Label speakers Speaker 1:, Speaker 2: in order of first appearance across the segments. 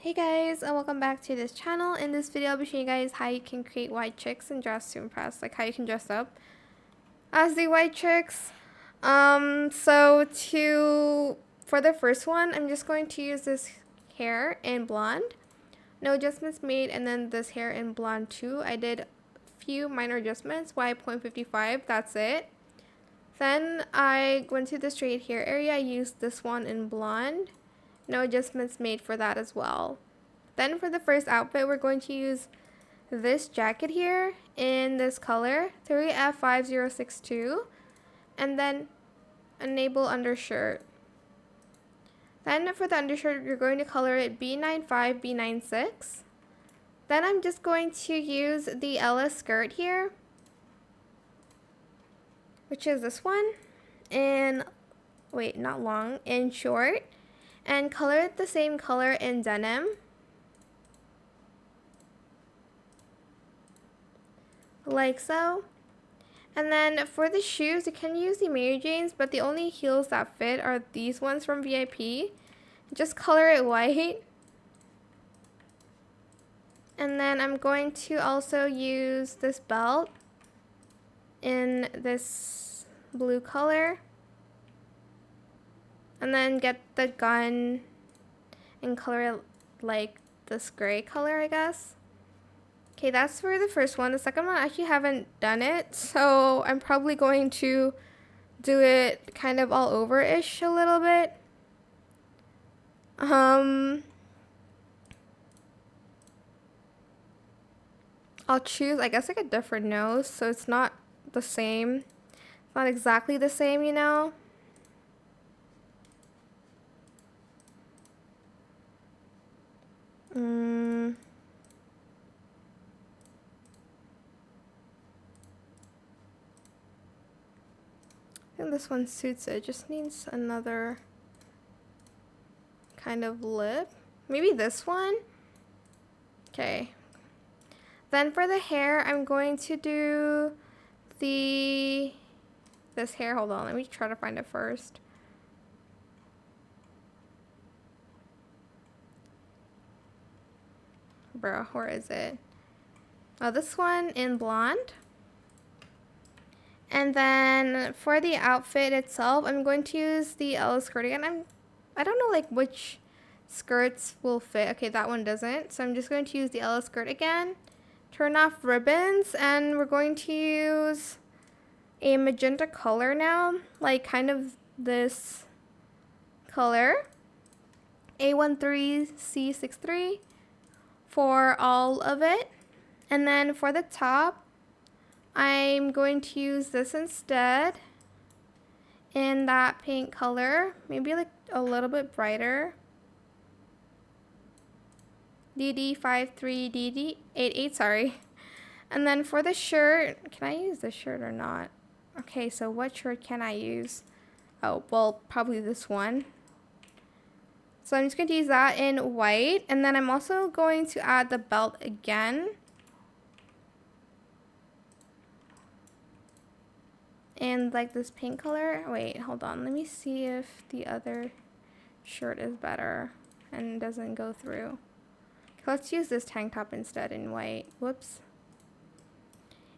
Speaker 1: Hey guys, and welcome back to this channel. In this video, I'll be showing you guys how you can create white chicks and dress to impress, like how you can dress up as the white chicks. For the first one, I'm just going to use this hair in blonde. No adjustments made, and then this hair in blonde too. I did a few minor adjustments, y 0.55, that's it. Then I went to the straight hair area, I used this one in blonde. No adjustments made for that as well. Then for the first outfit, we're going to use this jacket here in this color, 3F5062, and then enable undershirt. Then for the undershirt, you're going to color it B95, B96. Then I'm just going to use the Ella skirt here, which is this one, in short, and color it the same color in denim. Like so. And then for the shoes, you can use the Mary Janes, but the only heels that fit are these ones from VIP. Just color it white. And then I'm going to also use this belt in this blue color. And then get the gun and color it like this gray color, I guess. Okay, that's for the first one. The second one, I actually haven't done it, so I'm probably going to do it kind of all over-ish a little bit. I'll choose, I guess, like a different nose, so it's not the same. It's not exactly the same, you know? I think this one suits it. Just needs another kind of lip. Maybe this one? Okay. Then for the hair, I'm going to do this hair. Hold on, let me try to find it first. Bro, where is it? Oh, this one in blonde. And then for the outfit itself, I'm going to use the Ella skirt again. I don't know like which skirts will fit. Okay, that one doesn't. So I'm just going to use the Ella skirt again. Turn off ribbons, and we're going to use a magenta color now, like kind of this color, A13C63 for all of it. And then for the top, I'm going to use this instead in that pink color, maybe like a little bit brighter. DD53DD88, sorry. And then for the shirt, can I use this shirt or not? Okay, so what shirt can I use? Oh, well, probably this one. So I'm just going to use that in white, and then I'm also going to add the belt again. And like this pink color. Wait, hold on. Let me see if the other shirt is better and doesn't go through. Okay, let's use this tank top instead in white. Whoops.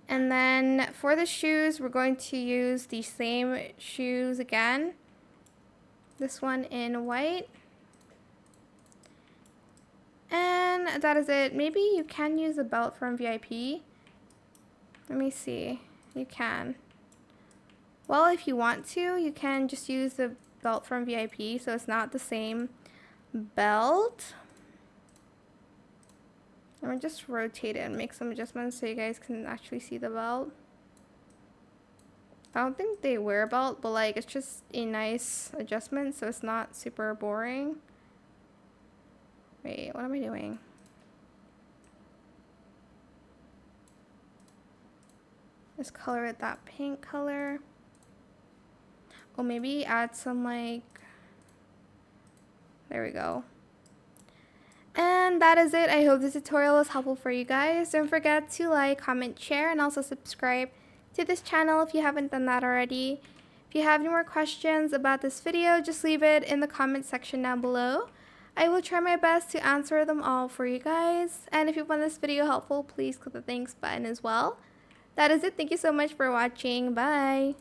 Speaker 1: And then for the shoes, we're going to use the same shoes again. This one in white. And that is it. Maybe you can use a belt from VIP. Let me see. You can. Well, if you want to, you can just use the belt from VIP, so it's not the same belt. I'm going to just rotate it and make some adjustments so you guys can actually see the belt. I don't think they wear a belt, but like it's just a nice adjustment, so it's not super boring. Wait, what am I doing? Just color it that pink color. Oh, maybe add some like, there we go. And that is it. I hope this tutorial was helpful for you guys. Don't forget to like, comment, share, and also subscribe to this channel if you haven't done that already. If you have any more questions about this video, just leave it in the comment section down below. I will try my best to answer them all for you guys. And if you found this video helpful, please click the thanks button as well. That is it. Thank you so much for watching. Bye.